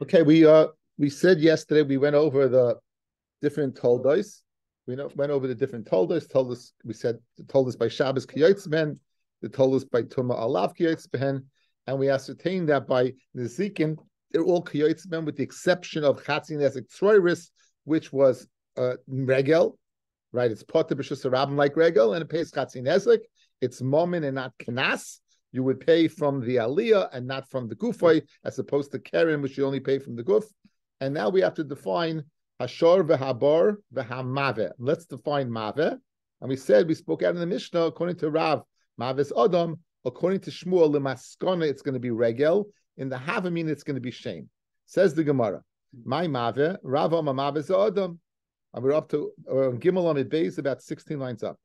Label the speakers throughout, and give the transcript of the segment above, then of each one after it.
Speaker 1: Okay, we said yesterday we went over the different toldos. Went over the different toldos. Told us by Shabbos kiyotzben, the told us by Tuma Alav kiyotzben, and we ascertained that by Nezikin they're all kiyotzben with the exception of Chatzin Nezek Tzroiris, which was regel, right? It's potter b'shus rabim like regel, and it pays Chatzin Nezek. It's momin and not kanas. You would pay from the aliyah and not from the gufay, as opposed to keren, which you only pay from the guf. And now we have to define hashor v'habar v'hamave. Let's define mave. And we spoke out in the Mishnah, according to Rav, mave is adam. According to Shmuel, lemaskona, it's going to be regel. In the havamin, it's going to be shame. Says the Gemara, my mave, Rav mave is adam. And we're up to Gimel Amid Beis, about 16 lines up.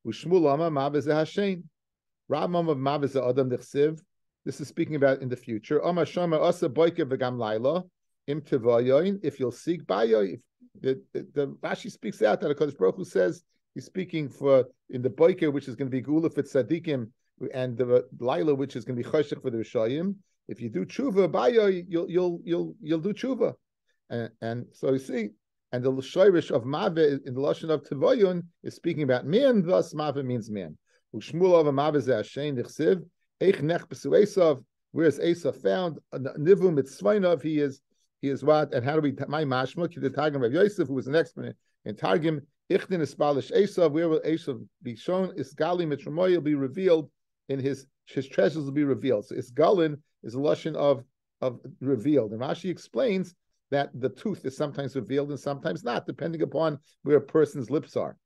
Speaker 1: Ushmuel ama mave is hashem. Rav Mama Maviz Adam Dechsiv. This is speaking about in the future. If you'll seek bayo, the Rashi speaks out that HaKadosh Baruch Hu says he's speaking for in the boiker, which is going to be Gula for Tzadikim, and the Laila, which is going to be Choshech for the Rishayim. If you do tshuva bayo, you'll do tshuva, and so you see. And the Shirish of Mave in the Lashon of Tevoyun is speaking about man. Thus, Mave means man. Whereas Esav found Nivu Mitzvainov, he is what? And how do we my mashma the Targum of Yosef, who was an expert in Targum, Ichdin Espalish Esav, where will Esav be shown? Isgali Mitramoy will be revealed in his treasures will be revealed. So Isgalin is a lashon of revealed. And Rashi explains that the tooth is sometimes revealed and sometimes not, depending upon where a person's lips are.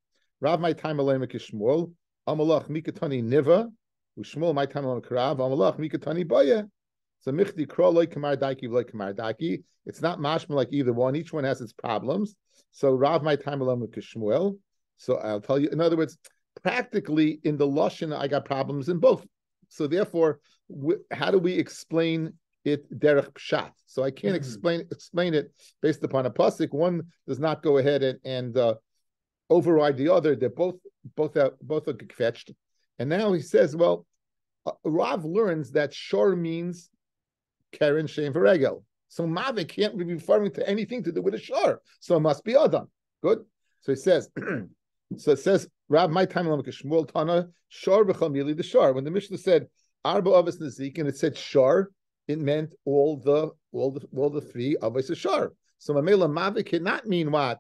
Speaker 1: Rav my time Alayim Kishmuel. Amalach mikatani niva, ushmol my time on karav. Amalach mikatani boya. So michdi kro loy kamar daki. It's not mashma like either one. Each one has its problems. So Rav my time alone with Kishmuel. So I'll tell you. In other words, practically in the lashon, I got problems in both. So therefore, how do we explain it derech pshat? So I can't explain it based upon a pasuk. One does not go ahead and override the other. They're both are gekvetched. And now he says, well, Rav learns that shor means keren shem v'regel. So Mave can't be referring to anything to do with a shor. So it must be Adam. Good. So he says, Rav, my time along Shmuel Tana, shor v'chamili the shor. When the Mishnah said Arba Avos Nezik and it said shor, it meant all the three Avos shor. So Mamela Mave cannot mean what?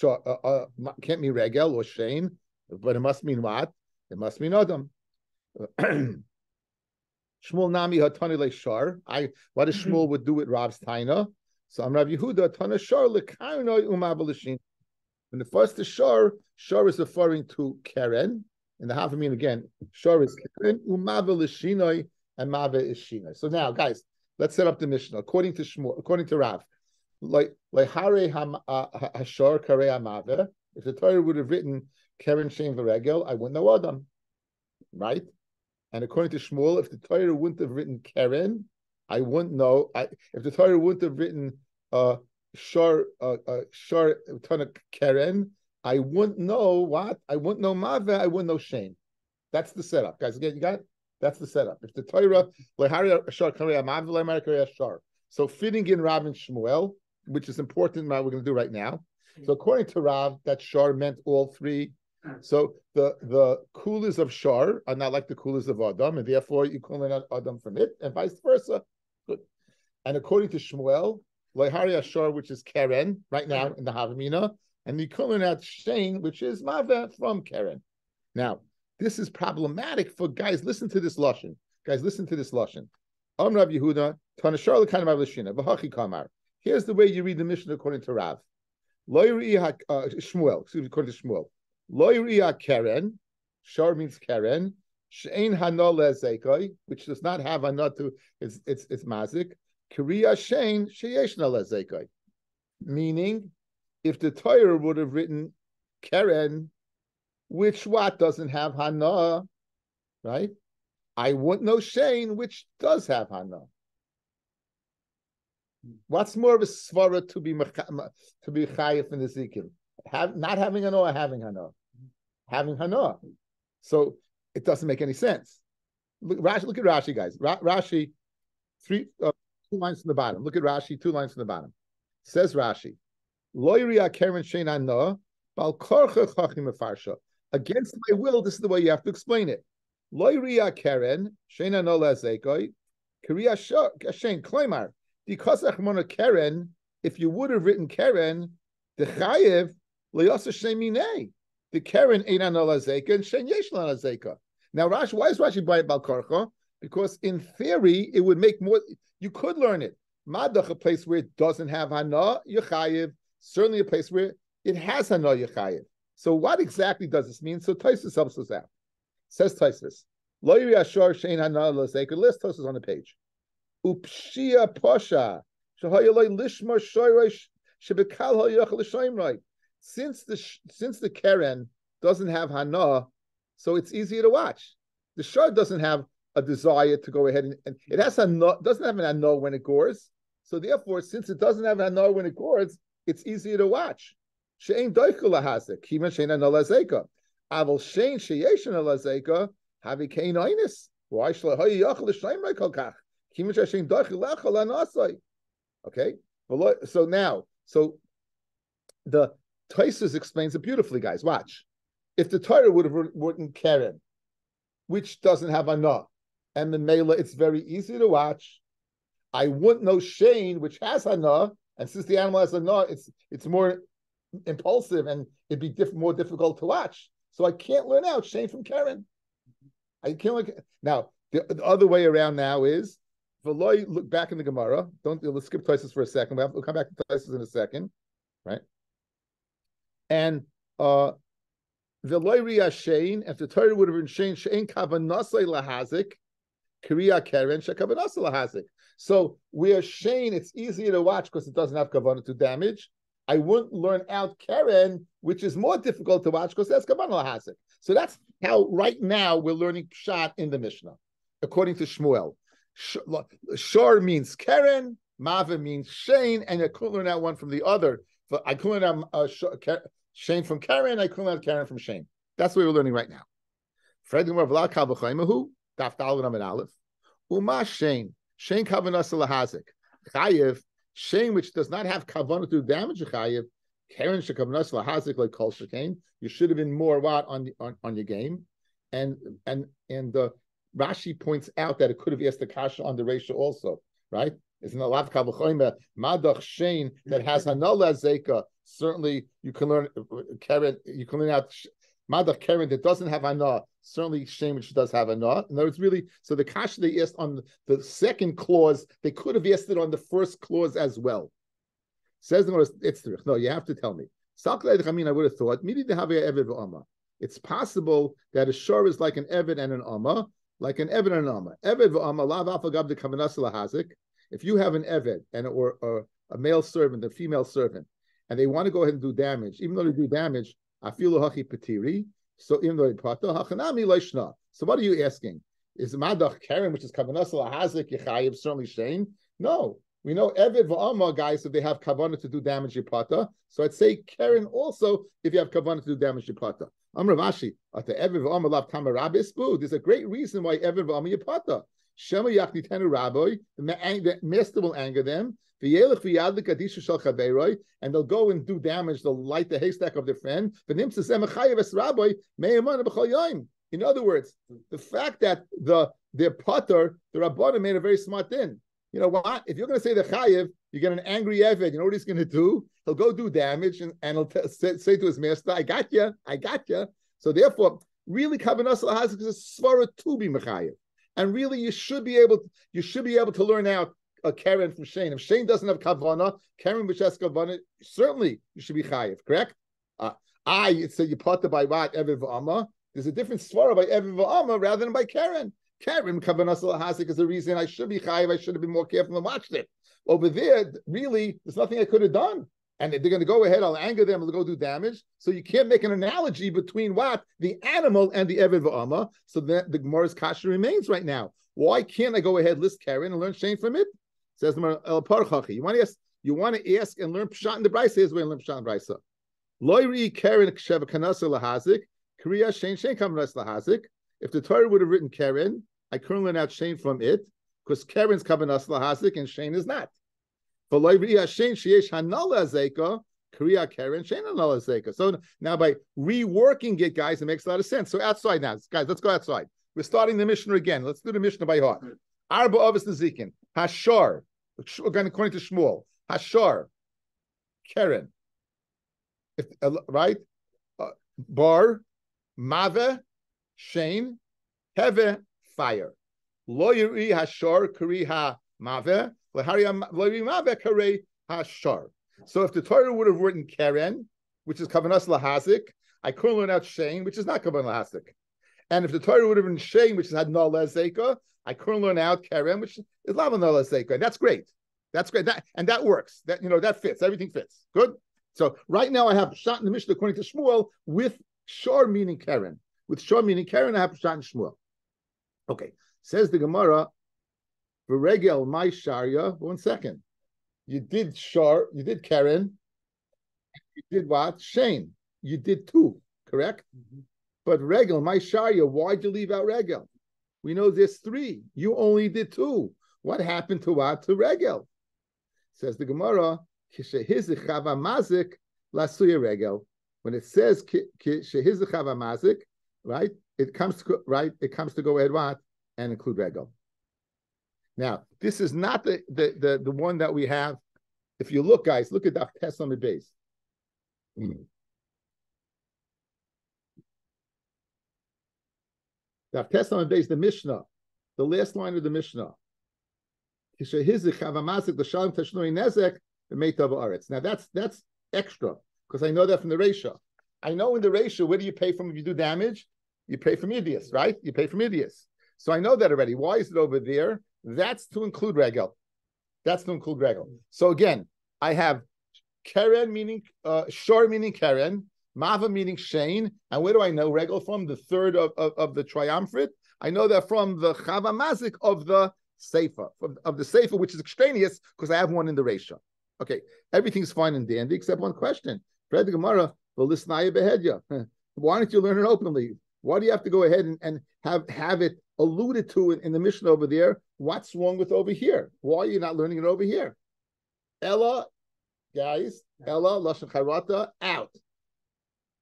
Speaker 1: Can't mean regel or shane, but it must mean what? It must mean Adam. Shmuel Nami Hatani Le Shar. What does Shmuel would do with Rav's Taina? So I'm Rav Yehuda Tana Shar Lekaino Umavalishin. When the first is Shar is referring to Keren. In the Havamin again, Shar is Keren, Umavalishinoi, and Mave is Shinoi. So now, guys, let's set up the Mishnah. According to Rav. Like Hare Hashar Kare Amave, if the Torah would have written Keren Shem V'Regel, I wouldn't know Adam, right? And according to Shmuel, if the Torah wouldn't have written Keren, I wouldn't know. If the Torah wouldn't have written Shar Tana Keren, I wouldn't know what? I wouldn't know Mave, I wouldn't know Shem. That's the setup, guys. Again, you got it? That's the setup. If the Torah Hare Hashar Kare Amave, Lemar Kare Hashar. So fitting in Rav and Shmuel, which is important, what we're going to do right now. So according to Rav, that shar meant all three. So the kulas of shar are not like the kulas of Adam, and therefore you call out Adam from it, and vice versa. Good. And according to Shmuel, Lehari Ashar, which is Keren, right now in the Havamina, and you call out Shane, which is Mava from Keren. Now, this is problematic for guys. Listen to this lashon. Guys, listen to this lashon. Rav Yehuda, Tanashar L'Kain Mavlishina, V'Hachi Kamar. Here's the way you read the Mishnah according to Rav. Shmuel, according to Shmuel. Loyriya Keren, Shar means Keren. She'ein Hana Lezekai, which does not have Hana to it's mazik. Kriya Shein Sheyeshna Lezekai. Meaning, if the Torah would have written Keren, which what doesn't have Hana, right? I wouldn't know Shein, which does have Hana. What's more of a svara to be chayif in the zikim? Not having hana or having hana? Having hana. So it doesn't make any sense. Look at Rashi, guys. Rashi, two lines from the bottom. Look at Rashi, 2 lines from the bottom. Says Rashi, Loiria Karen Sheina No, Bal Korcha Chachim Mefarsha. Against my will, this is the way you have to explain it. Loiria Karen Sheina No Lazekoi, Kriya Shein Kleimar. Because Achmona Karen, if you would have written Karen, the Chayev Leosa Shemine. The Karen Eina No Lazeka and Shein Yesh La Lazeka. Now, Rashi, why is Rashi by Bal Korcha? Because in theory, it would make more. You could learn it. Madach, a place where it doesn't have Hana, Yechayev. Certainly a place where it has Hana, Yechayev. So what exactly does this mean? So Taisus helps us out. Says Taisus, Lo Yiri Ashar Shein Hana Lazeka. List Taisus on the page. Upshia Posha Shahayaloi Lishmar Shoyrosh Shebekal Hayach L'Shoimroi. Since the Keren doesn't have Hana, so it's easier to watch. The Shah doesn't have a desire to go ahead and it has doesn't have an Hana when it gores. So therefore, since it doesn't have an Hana when it gores, it's easier to watch. She'ein doichel lahasek, kiman she'ein hana lazeka. Aval she'ein she'yesh hana lazeka, havi kein oinis. Why shlehoy yachal l'shaimrei kol kach? Kiman she'ein doichel lachal anasai. Okay? So the Taisus explains it beautifully, guys. Watch. If the Torah would have written Keren, which doesn't have Hana, and the Mela, it's very easy to watch. I wouldn't know Shane, which has Hana, and since the animal has Hana, it's more impulsive and it'd be more difficult to watch. So I can't learn out Shane from Keren. I can't look. Now, the other way around now is, Veloy, look back in the Gemara. Let's skip Taisus for a second. We'll come back to Taisus in a second, right? And Veloy Ria Shane, if the Torah would have been Shane Kavanasai Lahazik, Kriya Keren Shekavanasai Lahazik. So where Shane, it's easier to watch because it doesn't have kavanah to damage. I wouldn't learn out Keren, which is more difficult to watch because that's kavanah lahazik. So that's how right now we're learning Pshat in the Mishnah, according to Shmuel. Shor means Keren, Mava means Shane, and I couldn't learn out one from the other. I couldn't learn out Shane from Keren, I couldn't learn out Keren from Shane. That's what we're learning right now. Fred Daf Daled Amid Aleph. Uma Shane. Shane Kavanah Lahazik. Chayev. Shane, which does not have kavanah to damage a chayev. Keren Shekavanah Lahazik like Kol Shekain. You should have been more on your game. And Rashi points out that it could have asked the kasha on the ratio also, right? Isn't a lot of kavachoyma madach Shane that has hanala zeka? Certainly, you can learn Keren. You can learn out madach Keren that doesn't have hana. Certainly, Shane which does have hana. In other words, really, so the kasha they asked on the second clause, they could have asked it on the first clause as well. Says the no, you have to tell me. I would have thought maybe they have eved v'ama. It's possible that a shor is like an eved and an amma, like an eved and an amma. Eved v'ama lav afagav de kavanas lahazik. If you have an eved or a male servant, a female servant, and they want to go ahead and do damage, even though they do damage, afilu hachi patiri. So even though they pata hachanami leishna. So what are you asking? Is madach Keren, which is kavanas lahazik yechayev certainly Shane? No, we know eved v'ama guys if they have kavanah to do damage yipata. So I'd say Keren also if you have kavanah to do damage yipata. Amar Rashi at the eved v'ama lav tamarabis bu. There's a great reason why eved v'ama yipata. Shema Yachnitenu Rabbi, the master will anger them, and they'll go and do damage, they'll light the haystack of their friend. In other words, the fact that their potter, the Rabbanim made a very smart thing. You know what? If you're going to say the chayiv, you get an angry Eved, you know what he's going to do? He'll go do damage and he'll say to his master, I got you. So therefore, really, Kavanah Lahazik is a svara to be mechayiv. And really, you should be able to learn out a Keren from Shane. If Shane doesn't have kavanah, Keren which has kavanah, certainly you should be chayiv. Correct? You say you potter by what eved v'ama. There's a different svara by eved v'ama rather than by Keren. Keren kavanah lahazik is the reason I should be chayiv. I should have been more careful and watched it. Over there, really, there's nothing I could have done. And they're going to go ahead, I'll anger them, they'll go do damage. So you can't make an analogy between what? The animal and the Eved V'ama. So the Gemara's kasha remains right now. Why can't I go ahead, list Keren and learn Shane from it? Says the El Parchachi. You want to ask and learn Pshat in the Brisa. Here's where you learn Pshat in the Brisa. Loiri Keren Kshev Kanasa Lahazik, Kriya Shane Kamas Lahazik. If the Torah would have written Keren, I couldn't learn out Shane from it because Karen's Kavanas Lahazik and Shane is not. For Loivri Shane Sheyesh Hanala Zeka, Kriya Karen Shane Hanala Zeka. So now by reworking it, guys, it makes a lot of sense. So outside now, guys, let's go outside. We're starting the Mishnah again. Let's do the Mishnah by heart. Arba Avos Nezikin, Hashar. Again, according to Shmuel, Hashar, Karen, right? Bar, Mave, Shane, Heve, fire. Lo yiri hashar kari ha mave, lo yiri mave kari hashar. So if the Torah would have written Karen, which is Kavanas Lahazik, I couldn't learn out Shane, which is not Kavanas Lahazik. And if the Torah would have written Shane, which is Hadna Lezeka, I couldn't learn out Karen, which is Lavana Lezeka. And that's great. That's great. That works. That fits. Everything fits. Good. So right now I have shot in the Mishnah according to Shmuel with Shar meaning Karen. With Shar meaning Karen, I have shot in Shmuel. Okay. Says the Gemara, V'regel my Sharia. 1 second. You did Shar, you did Karen. You did what? Shane. You did 2, correct? Mm-hmm. But Regel, my Sharia, why'd you leave out Regel? We know there's 3. You only did 2. What happened to what? To Regel. Says the Gemara, mazik lasuya Regel. When it says mazik, right? It comes to go ahead what? And include Regel. Now, this is not the one that we have. If you look, guys, look at Daf Tes on the base. Daf Tes on the base, the Mishnah, the last line of the Mishnah. Now that's extra because I know that from the Reisha. I know in the Reisha, where do you pay from if you do damage? You pay from Idias, right? You pay from Idias. So I know that already. Why is it over there? That's to include Regel. That's to include Regel. So again, I have Karen meaning Shor meaning Karen, Mava meaning Shane, and where do I know Regel from? The third of the triumvirate. I know that from the Chava Mazik of the Seifa, of the Seifa, which is extraneous because I have one in the Reisha. Okay, everything's fine and dandy except one question. Fred the Gemara, why don't you learn it openly? Why do you have to go ahead and have it alluded to in the Mishnah over there? What's wrong with over here? Why are you not learning it over here? Ella, guys, Ella, Lashon Charata, out.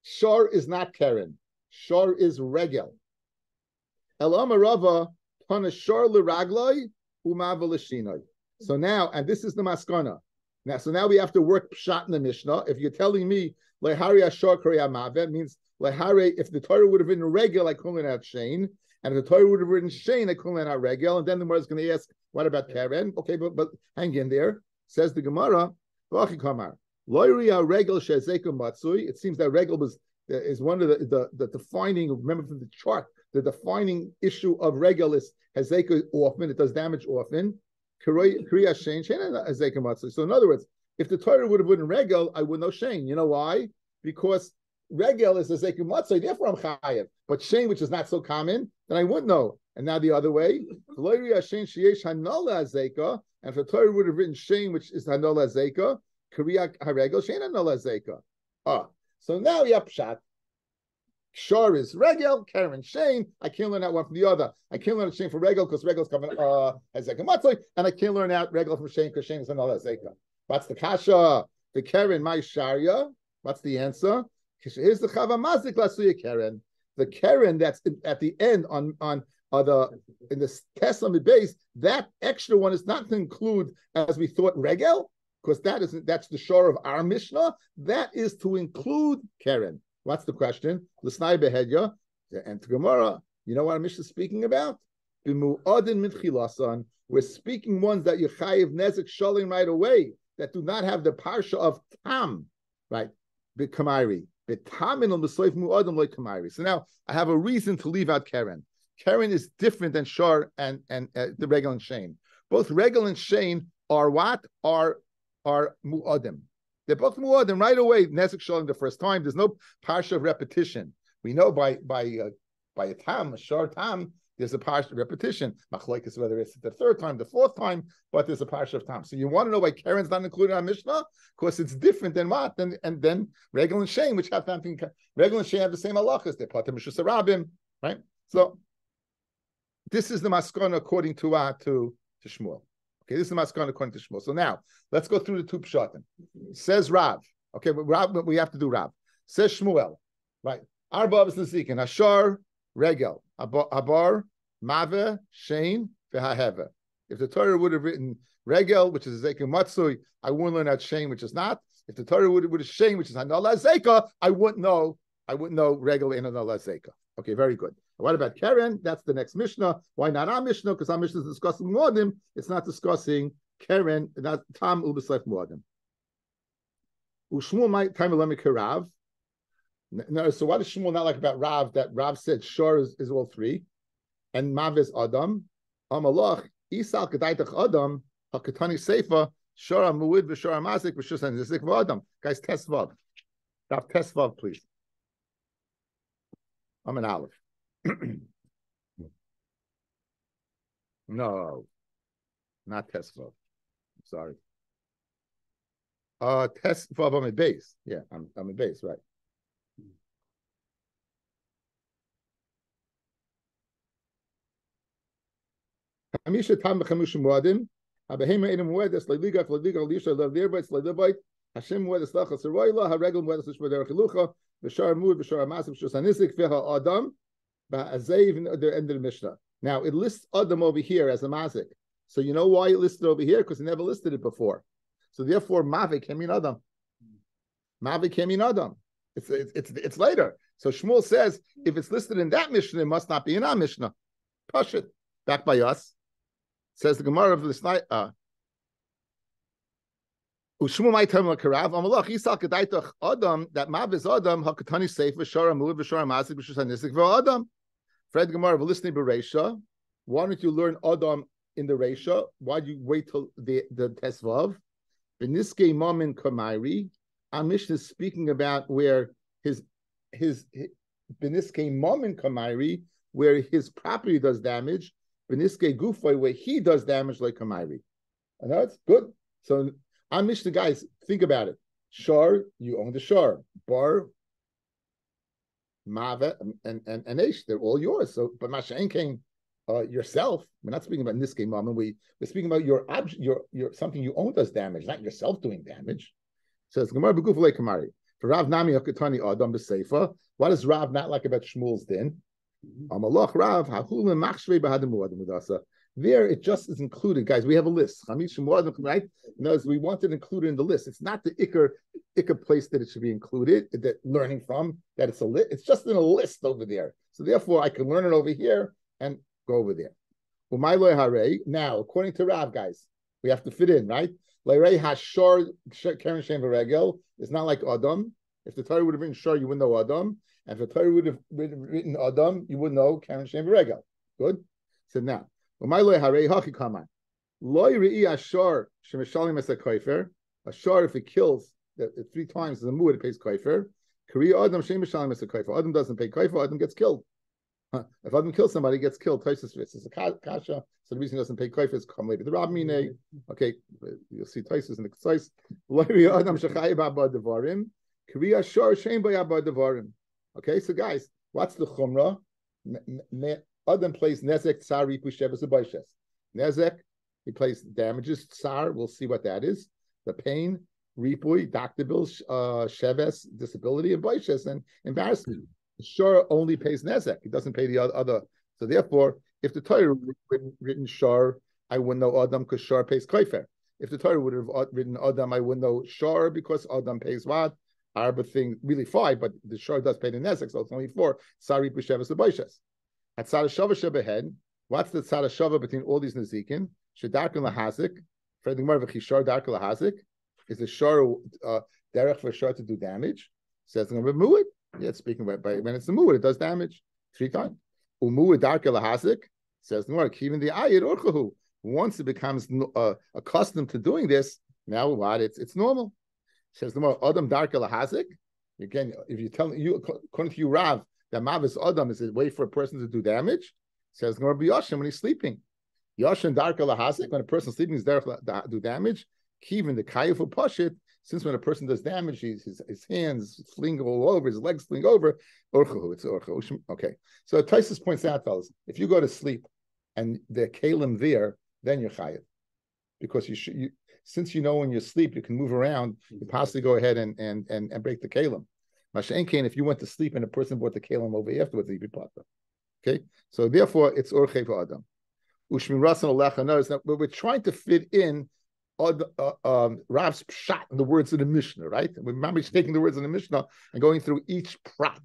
Speaker 1: Shar is not Karen. Shar is Regel. Ella Marava, Panashar Liraglai, Umav Lishinai. So now, and this is the Maskana. Now we have to work pshat in the Mishnah. If you're telling me Lehari Ashar Kriya Mave, means Lehari, if the Torah would have written Regel, I couldn't out Shane. And if the Torah would have written Shane, I couldn't out Regel. And then the Gemara is going to ask, what about Karen? Okay, but hang in there. Says the Gemara, Loiria Regel Shezeka Matsui. It seems that Regel is one of the defining, remember from the chart, the defining issue of Regel is Hezeka often, it does damage often. Kriya Shane, Shane Hezeka Matsui. So in other words, if the Torah would have written Regel, I would know Shane. You know why? Because Regel is Hezeka Matsui, therefore I'm Chayev. But Shane, which is not so common, then I wouldn't know. And now the other way, Loiria Shane Sheyesh Hanola Hezeka. And if the Torah would have written Shane, which is Hanola Hezeka, Kriya Haregel, Shane Hanola Hezeka. So now you have Pshat. Shar is Regel, Karen Shane. I can't learn that one from the other. I can't learn Shane from Regel because Regel's coming as Hezeka Matzoi, and I can't learn out Regel from Shane because Shane is another Hezeka. What's the kasha? The Karen, my Sharia. What's the answer? Here's the Chava Mazik Lasuya Karen. The Karen that's at the end in the Testament base. That extra one is not to include as we thought Regel because that's the Shar of our Mishnah. That is to include Karen. What's the question? L'snai behedya and to Gemara. You know what our Mishnah is speaking about? B'mu'adin mitchilasan. We're speaking ones that you chayiv nezek shalim right away that do not have the parsha of tam, right? B'kamari. B'tamin on the soif mu'adin loy kamari. So now I have a reason to leave out Karen. Karen is different than Shar and the Regel and Shane. Both Regel and Shane are what? Are mu'adim. They're both mu'adim right away. Nezek shalim the first time. There's no parsha of repetition. We know by a tam, a shar tam, there's a parsha of repetition. Machlokes whether it's the third time, the fourth time, but there's a parsha of tam. So you want to know why Karen's not included in our Mishnah? Because it's different than what? And then Regel and Shane, which have something. Regel and Shane have the same halachas. They're part of Mishus Rabim, right? So this is the maskana according to Shmuel. Okay, this is the maskana according to Shmuel. So now let's go through the two pshatim. Says Rav. Okay, but Rav, we have to do Rav. Says Shmuel. Right. Arba is Nesikin. Hashar regel. Abar mave shein v'haheva. If the Torah would have written regel, which is zeika matsui, I wouldn't learn that shein, which is not. If the Torah would have shein, which is hanala zeka, I wouldn't know regel in hanala zeka. Okay, very good. What about Keren? That's the next Mishnah. Why not our Mishnah? Because our Mishnah is discussing Muadim. It's not discussing Keren. Not Tam Ubesleif Muadim. Ushmuel might time Elemi Karav. No, so what does Shmuel not like about Rav? That Rav said Shor is all three, and Mav is Adam. Amalach Isal Kedaitach Adam Hakatani Seifa Shor Amuid v'Shor Amazik v'Shus Anizik v'Adam. Guys, test Vav. Stop test Vav, please. I'm an Aleph. No, not test Vav. Sorry. Test Vav. I'm a base. Yeah, I'm a base, right? Hamisha tam b'chamushim muadim. Habehema enim muedes le'liga lisha le'lirbait le'lirbait. Hashem muedes lachas seroyla. Haregel muedes l'shvader chilucha. V'shar muad v'shar amasim v'shar sanisik v'ha adam. Ba'azev at the end of the Mishnah. Now it lists Adam over here as a mazik. So you know why it listed over here? Because it never listed it before. So therefore, Mavik came in Adam. Mavik came in Adam. It's later. So Shmuel says if it's listed in that Mishnah, it must not be in our Mishnah. Pashit. Back by us. Says the Gemara of the night. Ushmu might tell me Karav. Amalach Yisal Kedaitach Adam. That Mav is Adam. Hakatani Seif v'Shara Muad v'Shara Mazik v'Shus Hanisik v'Adam. Fred Gemara listening Bereisha. Why don't you learn Adam in the Reisha? Why do you wait till the Tesvav? Beniske Mamin Kamairi. Our Mishnah is speaking about where his Beniske Mamin Kamairi, where his property does damage. Beniske Gufay, where he does damage like Kamairi. And that's good. So our Mishnah guys, think about it. Shar, you own the Shar. Bar, Mava, and Eish, they're all yours. So, but Masha'en came yourself. We're not speaking about Niske Mammon. We're speaking about your something you own does damage, not yourself doing damage. Says Gemara Beguf Le Kamari. For Rav Nami Hakatani Adam B'Seifa. What does Rav not like about Shmuel's din? Amalach Rav Hahulim Machshvei B'Hadim Muadim Udasa. There, it just is included, guys. We have a list. Right? No, we want it included in the list. It's not the ikar place that it should be included. That learning from that it's a list. It's just in a list over there. So therefore, I can learn it over here and go over there. Now, according to Rav, guys, we have to fit in, right? Leirei hashor keren shem v'regel is not like Adam. If the Torah would have written shor, you wouldn't know Adam. And if the Torah would have written Adam, you wouldn't know keren shem v'regel. Good. So now. A shor, if it kills three times the muad, it pays koifer. Adam doesn't pay koifer. Adam gets killed. If Adam kills somebody, he gets killed. Taisus fits. It's a kasha. So the reason he doesn't pay koifer is come later. The Rabbi, okay, you'll see Taisus in the Ksais. Okay, so guys, what's the chumrah? Adam plays Nezek, Tsar, Ripu, Sheves, Abaishes. Nezek, he plays damages. Tsar, we'll see what that is. The pain, Ripu, doctor bills, Sheves, disability, and Baishes, and embarrassment. Shor only pays Nezek. He doesn't pay the other. So therefore, if the Torah would have written Shor, I wouldn't know Adam because Shor pays Koifer. If the Torah would have written Adam, I wouldn't know Shor because Adam pays what? Arba thing, really 5, but the Shor does pay the Nezek, so it's only 4. Tsar, Ripu, Sheves, Abaishes. At Tzad Shava Shebehed, what's the Tzad Shava between all these Nezikin? Shedark and Lahazik, Fred Gemara v'Chishar Dark Lahazik, is the Shor derech for Shor to do damage? Says the Gemara Muad. Yeah, it's speaking about when it's the Muad, it does damage 3 times. Umuad Dark Lahazik, says the Gemara, even the Ayid Orchahu. Once it becomes accustomed to doing this, now what? It's normal. Says the Gemara, Adam Dark Lahazik. Again, if you tell you according to you, Rav, that Mavis Adam is a way for a person to do damage. Says Gemara B'Yashin when he's sleeping. Yashin Darka Lahazik, when a person is sleeping, is there to do damage. Kivin the Kayifu Pashit, since when a person does damage, his hands fling all over, his legs fling over. Orchahu, it's Orchahu. Okay. So Taisus points out, fellas, if you go to sleep and the kalim there, then you're chayiv. Because since you know when you sleep, you can move around, you possibly go ahead and break the kalim. Masha'en kain, if you went to sleep and a person brought the kalim over afterwards, you'd be plata. Okay? So therefore, it's orchei adam. Ushmirasan alecha. Notice that we're trying to fit in Rav's pshat in the words of the Mishnah, right? We're taking the words of the Mishnah and going through each prat.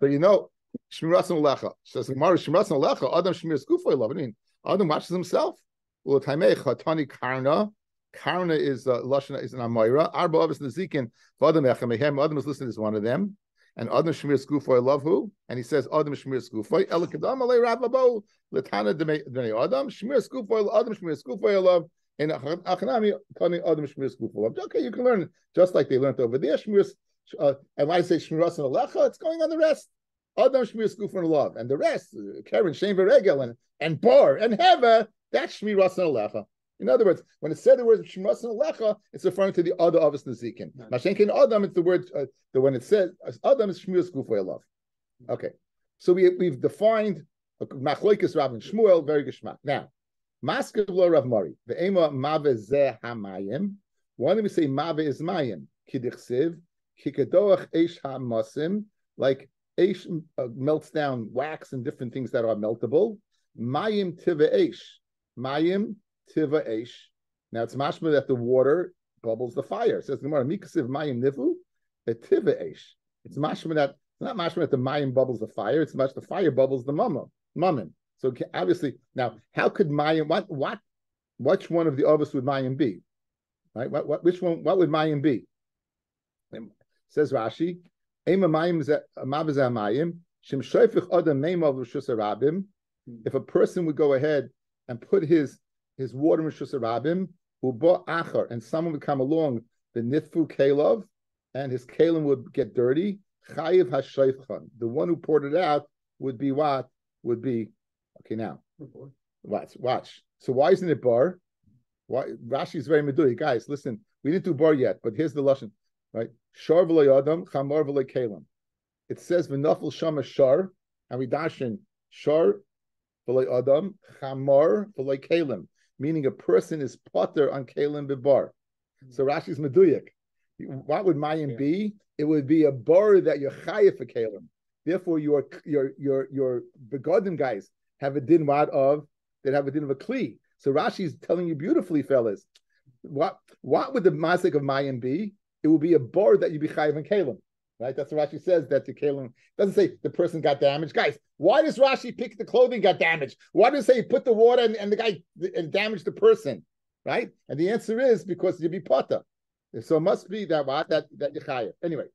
Speaker 1: So you know, Shmirasan alecha. Says Gemara, Shmirasan alecha. Adam shmir skufay love. I mean, Adam watches himself. Well, taimei chatani karna. Karna is lashon is an amayra. Arba avos nezikin. Adam echamehem. Adam is listed as one of them. And Adam shmir skufay love who? And he says Adam shmir skufay. Elikadam alei rababo letana demei Adam shmir skufay. Adam shmir skufay love. And achanami kani Adam shmir skufay love. Okay, you can learn just like they learned over there. Shmir. And why I say shmiras and alecha? It's going on the rest. Adam shmir skufay love, and the rest. Karen shein v'regel and bar and heva. That's shmiras and alecha. In other words, when it said the word shmiras and alecha, it's referring to the other avos nezikin. Mashenkin Adam, it's the word when it says Adam is shmir skufay love. Okay, so we've defined machloikas Rav and Shmuel very geshmak. Now, maskav lo Rav Mari ve'ema mave zeh hamayim. Why do we say mave is mayim? Kidichsiv kikadoach eish hamasim, like eish melts down wax and different things that are meltable. Mayim tiva eish. Mayim tiva eish. Now it's mashma that the water bubbles the fire. It says the Gemara, mikasiv mayim nivu, a tiva eish. It's mashma that it's not mashma that the mayim bubbles the fire. It's much the fire bubbles the mammon. So obviously, now how could mayim? Which one of the others would mayim be? Right? Which one? What would mayim be? Says Rashi, Ema mayim mavazah mayim shem shoifich adam meimav rishus harabim. If a person would go ahead and put his water in rishus harabim, ubo achar, and someone would come along, the nitfu kelav, and his kalim would get dirty. Chayiv hashoifchan. The one who poured it out would be what? Would be okay. Now, watch. So why isn't it bar? Why Rashi is very medui. Guys, listen. We didn't do bar yet, but here's the lashon. Right? Shar v'loy adam, chamar v'loy kalim. It says v'nafel shama shar, and we dash in shar v'loy adam, chamar v'loy kalim, meaning a person is potter on kalim b'bar. So Rashi's meduyak. What would mayim be? It would be a bar that you're chayiv for kalim. Therefore, your begodim guys have a din of a kli. So Rashi's telling you beautifully, fellas. What would the masik of mayim be? It will be a bar that you be chayiv and kalim, right? That's what Rashi says, that the kalim doesn't say the person got damaged. Guys, why does Rashi pick the clothing got damaged? Why does it say put the water and the guy and damage the person, right? And the answer is because you be potter. So it must be that you chayiv. Anyway,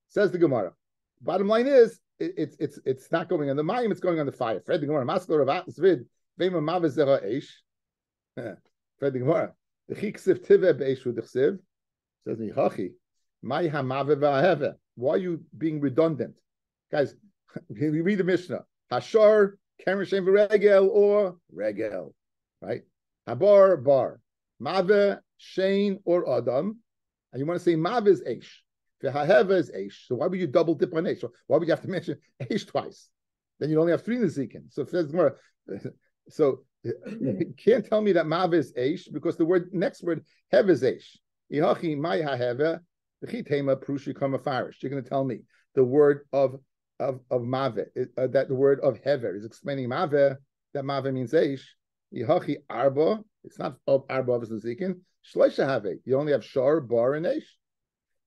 Speaker 1: says the Gemara. Bottom line is it's not going on the mayim, it's going on the fire. Fred the Gemara, Maskor Ravat Zvid, Vema Mavazera Eish. Fred the Gemara, the Chiksiv Tive Beish Udchsiv. Says Nichachi, my hamave v'aheve. Why are you being redundant, guys? We read the Mishnah. Hashar, keren shem v'regel, or regel, right? Habar bar, mave shein or adam, and you want to say mave is eish, v'aheve is eish. So why would you double dip on eish? So why would you have to mention eish twice? Then you only have three nezikin. So it says more. So you can't tell me that mave is eish because the next word hev is eish. You're going to tell me the word of mave, that the word of hever is explaining mave, that mave means eish. Arba, it's not arba of zikin. Shleisha have. You only have shar, bar, and eish.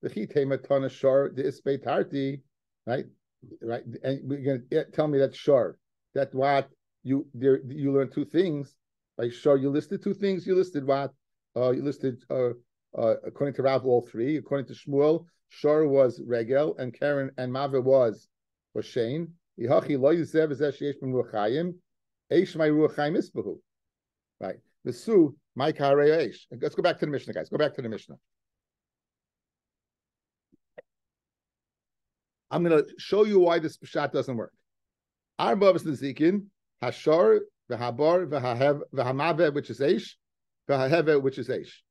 Speaker 1: The chitema ton of shar, the ispei tarti, right? And we're going to tell me that shar. That what you learn two things. By shar, you listed two things. You listed what? You listed. According to Rav, all three. According to Shmuel, Shor was regel, and Karen and Mave was Shane. Right. The Su, my Eish. Let's go back to the Mishnah, guys. Go back to the Mishnah. I'm going to show you why this pshat doesn't work. Arba is the Zikin, Hashar, V'habar, V'hamave, which is Eish, V'haheve, which is Eish.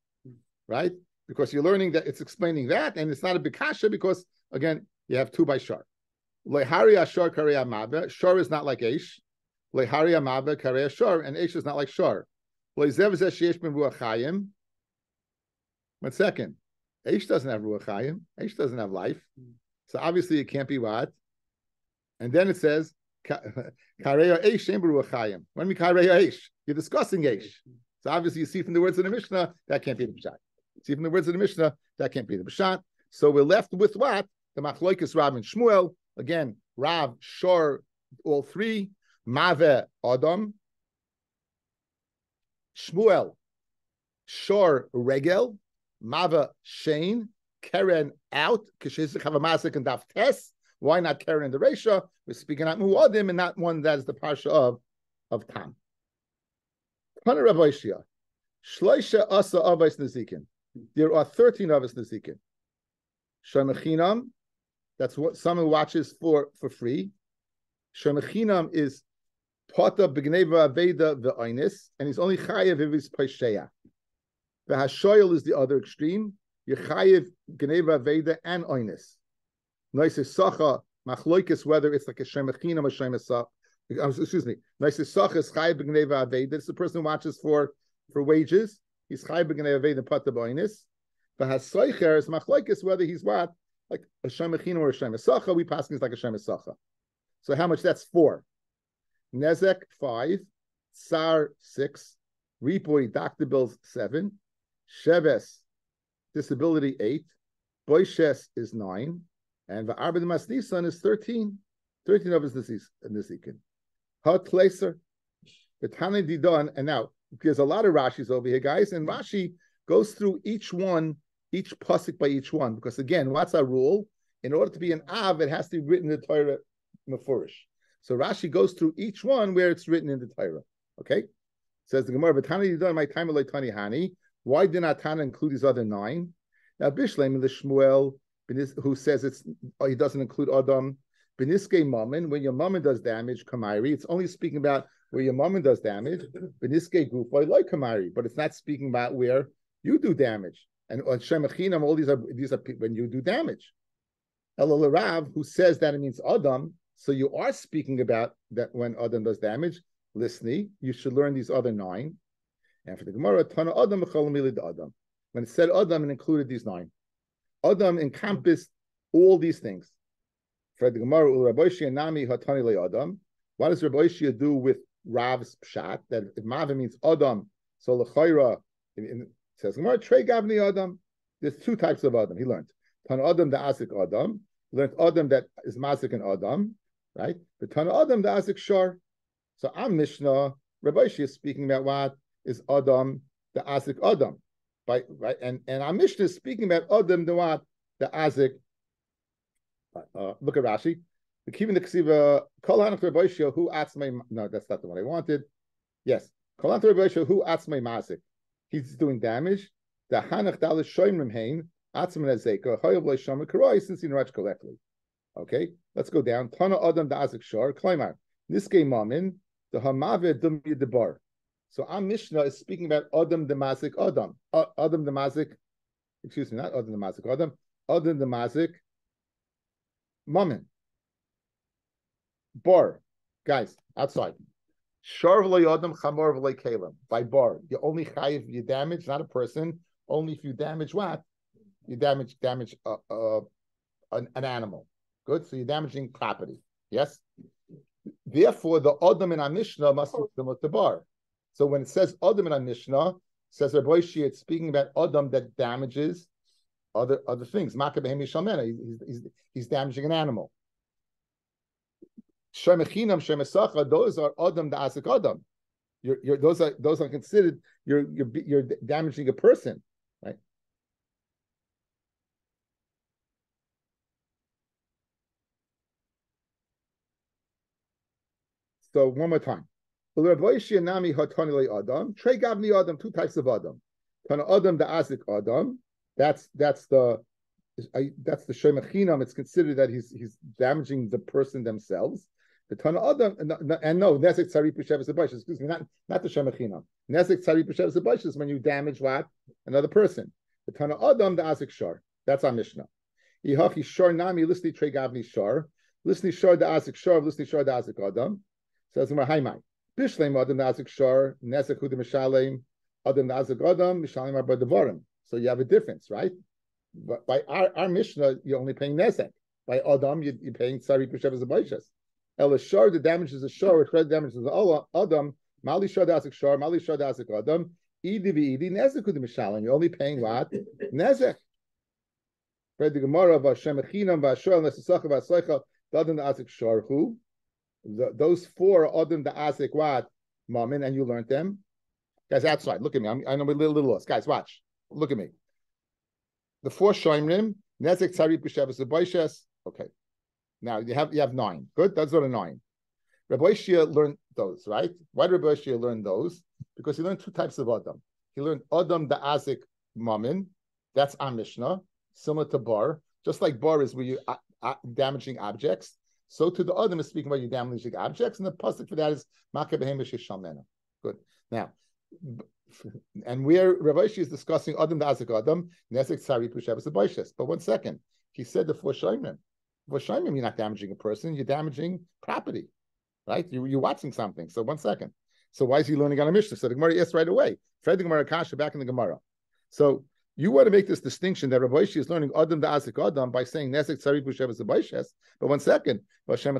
Speaker 1: Right? Because you're learning that it's explaining that, and it's not a bikasha because, again, you have two by shar. Lehari ashar karei mave. Shar is not like eish. Leharia Mava Kareya Shor, and Eish is not like Shor. Leizev Zeh Sheyesh Ben Ruach Chayim. 1 second. Eish doesn't have Ruach Chayim. Eish doesn't have life. So obviously it can't be what? And then it says, Kareya Eish Shem Ruach Chayim. When we Kareya Eish, you're discussing Eish. So obviously you see from the words of the Mishnah, that can't be the Pshat. You see from the words of the Mishnah, that can't be the Pshat. So we're left with what? The Machloikis Rav and Shmuel. Again, Rav, Shor, all three. Mave, Adam. Shmuel, Shor, Regel. Mave, Shane. Keren, out. Kishizik have a masik and Daf Tes. Why not Keren in the Resha? We're speaking out Muadim and not one that is the Parsha of Tam. Tana Rabbi Shia. Shloisha Asa Avos Nezikin. There are 13 Avos Nezikin. Shemechinam, that's what someone watches for free. Shemechinam is Pata B'gneva Aveda V'Oinis, and he's only Chayev if he's Paisheya. The Hashoyel is the other extreme. You're Chayev Gneva Aveda and Oinis. Noisei Sacha Machloikis, whether it's like a Shemechinam or Shemesach. Excuse me. Noisei Sacha is Chayev B'gneva Aveda. It's the person who watches for wages. He's Chayev B'gneva Aveda and Pata B'Oinis. The Hasoicher is Machloikis, whether he's what? Like a Shemechinam or a Shemesacha. We pass things like a Shemesacha. So how much? That's 4. Nezek 5, Tsar 6, Ripoy Doctor 7, Sheves disability 8, Boishes is 9, and Va'arba Masnisan is 13. 13 of his Nizikin. Hot Placer, the Tani Didon, and now there's a lot of Rashis over here, guys, and Rashi goes through each one, each pasuk by each one, because again, what's our rule? In order to be an Av, it has to be written in the Torah Mefurish. So Rashi goes through each one where it's written in the Torah. Okay? Says the Gemara, V'tani Yidon, my time Tani Hani. Why did not Tana include these other 9? Now Bishleim in the Shmuel, who says he doesn't include Adam. Beniske Mammon, when your mammon does damage, Kamairi, it's only speaking about where your mammon does damage. Beniske Gufay like Kamairi, but it's not speaking about where you do damage. And on Shemachinam, all these are when you do damage. Elul Rav, who says that it means Adam. So you are speaking about that when Adam does damage. Listening, you should learn these other 9. And for the Gemara, Tana Adam Adam. When it said Adam, it included these 9. Adam encompassed all these things. For the Gemara, Rabbi Shia Nami Hatani Le Adam. What does Rabbi Shia do with Rav's pshat? That if Mava means Adam, so L'chayra, it says Gemara Trey Gavni Adam. There's 2 types of Adam. He learned Tana Adam the Asik Adam. He learned Adam that is Masik and Adam. Right? But Tana Adam the Azik Shar. So I'm Mishnah, Rabbi Shia is speaking about what is Adam the Azik Adam. Right? And our Mishnah is speaking about Adam the what? The Azik. Look at Rashi. The Kivin the Ksiva Kol Hanach Rabbi Shia who Atzmei. No, that's not the one I wanted. Yes. Kol Hanach Rabbi Shia who Atzmei Masik. He's doing damage. The Hanach Dalis Shoimrim Hain Atzmei Nezeka Hoyav Leisham Karoi since he narach correctly. Okay, let's go down. Tana Adam the Azik Shor, Klaimar. Niskei Mamin, the Hamave Dum Yidabar. So our Mishnah is speaking about Adam the Mazik Adam. Adam the Mazik, excuse me, not Adam the Mazik Adam, Adam the Mazik Mamin. Bar. Guys, outside. Shor v'lei Adam, Chamor v'lei Kalim. By bar. You only chayiv, you damage, not a person, only if you damage what? You damage an animal. Good, so you're damaging property. Yes? Therefore, the Adam in our Mishnah must be similar to bar. So when it says Adam in our Mishnah, it says Rabbi Shia, it's speaking about Adam that damages other things. He's damaging an animal. Shemechinam, Shemesacha, those are Adam the Asik Adam. Those are considered you're damaging a person, right? So one more time. Trey Gavni Adam, 2 types of Adam. Tana Adam the Asik Adam. That's the Shemechinam. It's considered that he's damaging the person themselves. The Tana Adam and no Nesek Tzari Pesheves Abayis. Excuse me, not the Shemechinam. Nesek Tzari Pesheves Abayis is when you damage what? Another person. The Tana Adam the Asik Shar. That's our Mishnah. Ihachi Shar Nami Lisni Trey Gavni Shar. Lisni Shar the Asik Shar. Lisni Shar the Asik Adam. Says the Haimai. Bishleim Adam Nazik Shor, Nezek Hudim Mishalem, Adam Nazik Adam, Mishalem Arba Devarim. So you have a difference, right? But by our Mishnah, you're only paying Nezek. By Adam, you're paying Tsari Kushev as a Baishas. El Shor, the damage is a Shor, which the damage is the Adam, Mali Shor Dazik Shor, Mali Shor Dazik Adam, Idi V'idi, Nezek Hudim Mishalem. You're only paying what? Nezek. Read the Gemara of Hashem Echinam, Vashor, Nesasach, Vasoicha, Adam Nazik Shor, who? Those four are Adam the Azik what? Mamin, and you learned them. Guys, outside, look at me. I know we're a little lost. Guys, watch. Look at me. The four Shoimrim, Nezek Tzari P'Shavas Baishes. Okay. Now you have 9. Good. That's not a 9. Rabbi Shia learned those, right? Why did Rabbi Shia learn those? Because he learned 2 types of Adam. He learned Adam the Azik Mamin. That's our Mishnah, similar to Bar. Just like Bar is where you damaging objects. So to the Adam is speaking about you damaging objects, and the pasuk for that is Makeh Behemish Shalmena. Good. Now, and where Rabbi Shia is discussing Adam the Azik Adam, Nezek Tzari Pushavas Baishes. But 1 second, he said the four Shoimrim. For Shoimrim, you're not damaging a person, you're damaging property, right? You're watching something. So 1 second. So why is he learning on a Mishnah? So the Gemara yes right away. Fred the Gemara Kasha back in the Gemara. So you want to make this distinction that Rabbi Shia is learning Adam the Azik Adam by saying Nezek Tzari Pushavas Baishes. But 1 second, the Adam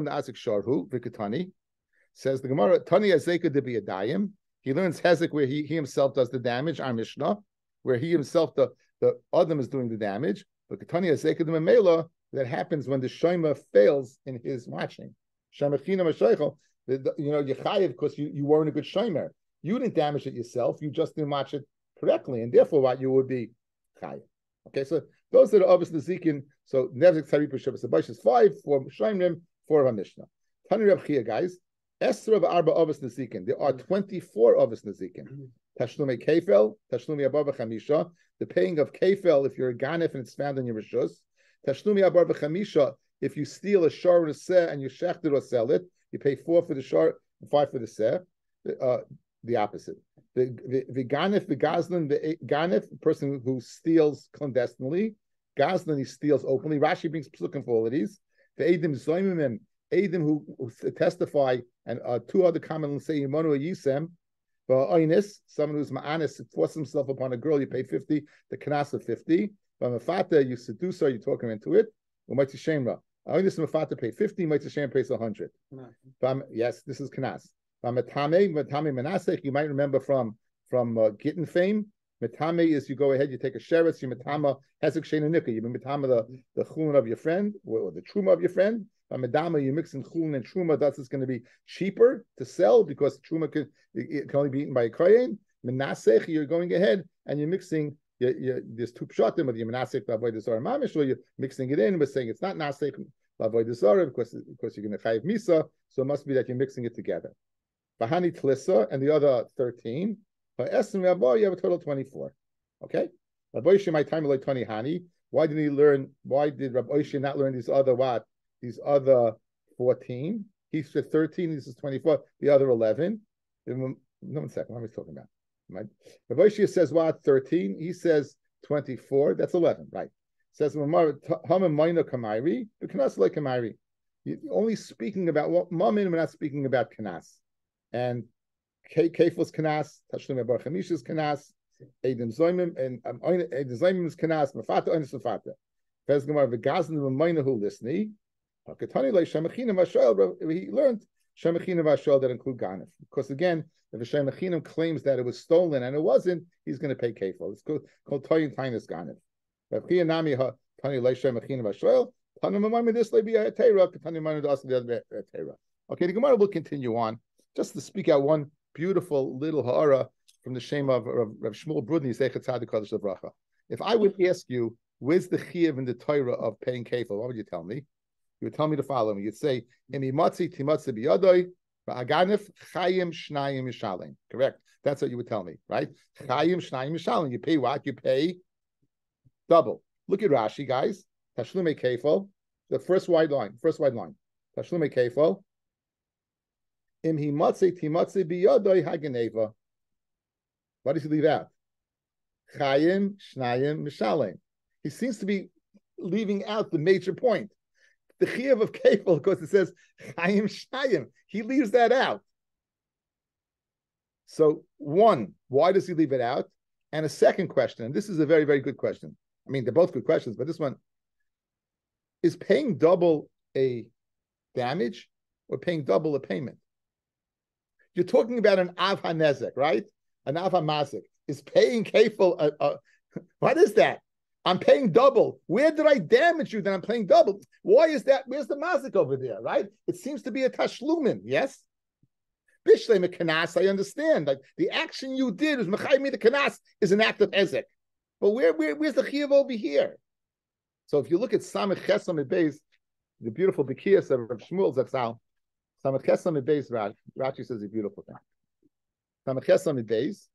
Speaker 1: the Azik Sharhu Vikatani. Says the Gemara, Tani Azeka de Biyadayim. He learns Hezek where he himself does the damage, our Mishnah, where he himself, the Adam is doing the damage. But Tani Azeka de Memela, that happens when the Shema fails in his watching. Shemachina Mashaychel, you're chayiv because you weren't a good Shemer. You didn't damage it yourself, you just didn't watch it correctly, and therefore what you would be chayiv. Okay, so those are the obvious Nezikin. So Nezek Tzari P'Shavas Baishes is 5, 4 Shemrim, 4 of our Mishnah. Tani Reb Chia, guys. Esther of Arba Ovis Nezikin. There are 24 Ovis Nezikin. Tashlumi Kefel, Tashlumi Abar Chamisha. The paying of Kefel if you're a Ganef and it's found in your Rishus. Tashlumi Abar Chamisha. If you steal a shar or a seh and you shecht it or sell it, you pay 4 for the shar and 5 for the seh. The opposite. The Ganef, the Gazlan, the Ganef, the person who steals clandestinely. Gazlan, he steals openly. Rashi brings psukim for all of these. The Eidim Zoimim, Eidim who testify, and 2 other comments say Yimonu Yisem, someone who's ma'anis, forces himself upon a girl, you pay 50, the kanas of 50. But mafata, you seduce her, you talk him into it. Umayt shemra. Oinus mafata pay 50, Umayt shem pays 100. Yes, this is kanas. Matame manasek, you might remember from Gittin fame. Matame is you go ahead, you take a sheretz, you matama hezek shein nika. You matama the chulin of your friend or the truma of your friend. By Medama, you mix in chulin and truma, that's going to be cheaper to sell because truma can only be eaten by a kohen. Menasech, you're going ahead and you're mixing. There's 2 pshatim with your menasech la'avodah zara mamish, or you're mixing it in. We're saying it's not nasech la'avodah zara because you're going to chayiv misa, so it must be that you're mixing it together. Bahani tlissa and the other 13. By esem rabba, you have a total of 24. Okay. Rabbi Yishai my time like 20 hani. Why did Rabbi Yishai not learn these other what? These other 14. He said 13. This is 24. The other 11. No, 1 second. What am I talking about? Rabbi Yishai says what? 13. He says 24. That's 11, right? Says Hamim Maina Kamairi, but Kanas like Kamairi. Only speaking about what Mamin. We're not speaking about Kanas. And Kefil's Kanas, Tashlum Abar Chamisha's Kanas, Eidim Zoimim, and Eidim Zoimim is Kanas, Mafata, Onis Mafata. Fez Gemara V'Gazan V'Maina Hu Lisni. He learned Shemachina Vashal that include Ganef. Because again, if a Shemachina claims that it was stolen and it wasn't, he's going to pay kefil. It's called Toyin Tainus Ganef. Okay, the Gemara will continue on. Just to speak out one beautiful little ha'ara from the Shema of Rav Shmuel Brudny, Zeichat Tzadik Kodesh Levracha. If I would ask you, where's the chiyuv in the Torah of paying kefil? What would you tell me? You would tell me the following. You'd say, "Imimatzi timatzi biyadoi, va'aganif chayim shnayim yishalim." Correct. That's what you would tell me, right? Chayim shnayim yishalim. You pay what? You pay double. Look at Rashi, guys. Tashlume kefil. The first wide line. Tashlume kefil. Imimatzi timatzi biyadoi hageneva. What does he leave out? Chayim shnayim yishalim. He seems to be leaving out the major point. the chiyuv of kefil because it says chayim shnayim. He leaves that out. So one, why does he leave it out? And a second question, and this is a very, very good question. I mean, they're both good questions, but this one, is paying double a damage or paying double a payment? You're talking about an av hanezek, right? An av hamazik. Is paying kefil, what is that? I'm paying double. Where did I damage you that I'm paying double? Why is that? Where's the mazik over there, right? It seems to be a tashlumin, yes? Bishlei mekanas, I understand. Like the action you did is mechayim me the kanas is an act of ezek. But where's the chiyuv over here? So if you look at Samech Chesam Beis, the beautiful Bekiyas of Rav Shmuel Zatzal, Samech Chesam Beis, Rashi says a beautiful thing. Samech Chesam Beis.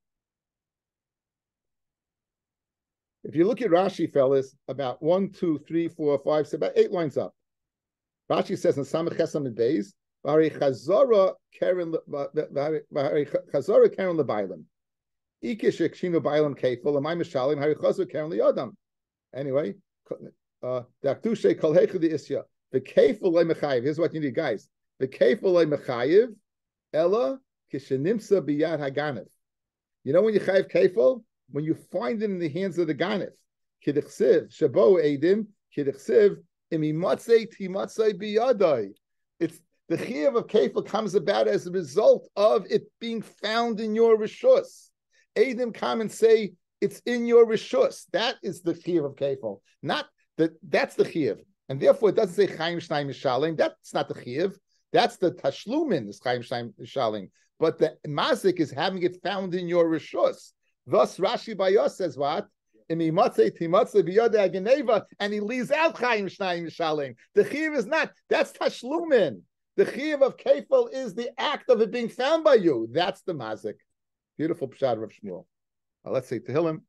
Speaker 1: If you look at Rashi, fellas, about 1, 2, 3, 4, 5, so about 8 lines up. Rashi says in Samech Chesam Beis, Vari Chazora Karen Lebailim. Ikish Ekshino Bailim Kefil, Amay Mishalim, Hari Chazor Karen Leodam. Anyway, Daktushe Kol Hecha the Isya. The Kefil Le Mechayiv. Here's what you need, guys. The Kefil Le Mechayiv, Ella Kishenimsa Biyad Haganav. You know when you chayiv kefil? When you find it in the hands of the ganif. Kidichsiv Shabo Eidim Kidichsiv Imimatzei Timatzei Biyadai. It's the chiyuv of kefil comes about as a result of it being found in your rishus. Eidim come and say it's in your rishus. That is the chiyuv of kefil. Not that. That's the chiyuv, and therefore it doesn't say chayim shnayim mishalim. That's not the chiyuv. That's the tashlumin. Is chayim shnayim mishalim. But the mazik is having it found in your rishus. Thus Rashi Bayos says what? And he leaves out chayim shnayim mishalim. The chiyuv is not. That's tashlumin. The chiyuv of kefil is the act of it being found by you. That's the mazik. Beautiful pshat of Shmuel. Let's say Tehillim.